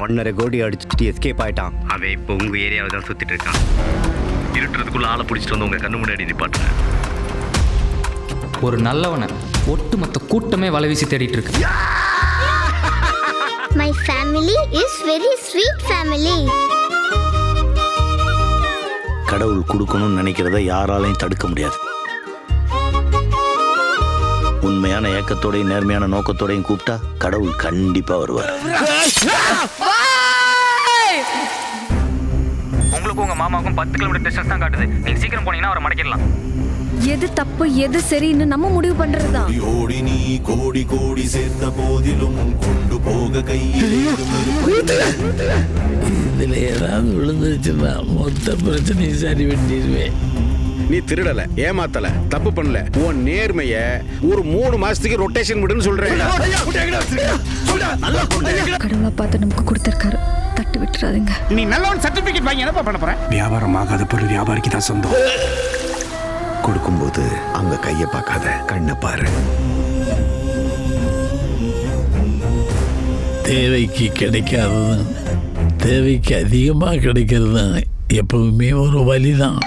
1.5 கோடி அடிச்சுட்டு எஸ்கேப் ஆயிட்டான். அவன் இப்போ உங்க ஏரியாவை தான் சுத்திட்டு இருக்கான். இருட்டுறதுக்குள்ள ஆளை பிடிச்சிட்டு வந்து உங்க கண்ணு முன்னாடி நிப்பாட்டுங்க. ஒரு நல்லவனை ஒட்டுமொத்த கூட்டமே வலை வீசி தேடிட்டு இருக்கு. My family is very sweet family. கடவுள் கொடுக்கணும்னு நினைக்கிறத யாராலையும் தடுக்க முடியாது. உண்மையான ஏக்கத்தோடையும் நேர்மையான நோக்கத்தோடையும் கூப்பிட்டா கடவுள் கண்டிப்பா வருவார். உங்களுக்கு உங்க மாமாவுக்கும் 10 கிலோமீட்டர் டிஸ்டன்ஸ் தான் காட்டுது. நீங்க சீக்கிரம் போனீங்கன்னா அவரை மடக்கிடலாம். எது தப்பு எது சரின்னு நம்ம முடிவு பண்றதுதான். ஓடி நீ கோடி கோடி சேர்த்த போதிலும் கொண்டு போக கையில் இதுல ஏதாவது விழுந்துச்சுன்னா மொத்த பிரச்சனையும் சரி பண்ணிடுவேன். நீ திருடல, ஏமாத்தல, தப்பு பண்ணல. உன் நேர்மைய ஒரு 3 மாசத்துக்கு ரொட்டேஷன் விடுன்னு சொல்றேன். கடவுளை பார்த்து நமக்கு கொடுத்திருக்காரு, தட்டு விட்டுறாதுங்க. நீ நல்லவன் சர்டிபிகேட் வாங்கி என்னப்பா பண்ண போற? வியாபாரம் ஆகாத பொருள் வியாபாரிக்கு தான் சொந்தம். கொடுக்கும்போது அங்க கைய பார்க்காத, கண்ணை பாரு. தேவைக்கு கிடைக்காததான் தேவைக்கு அதிகமாக கிடைக்கிறது தான் எப்பவுமே ஒரு வழிதான்.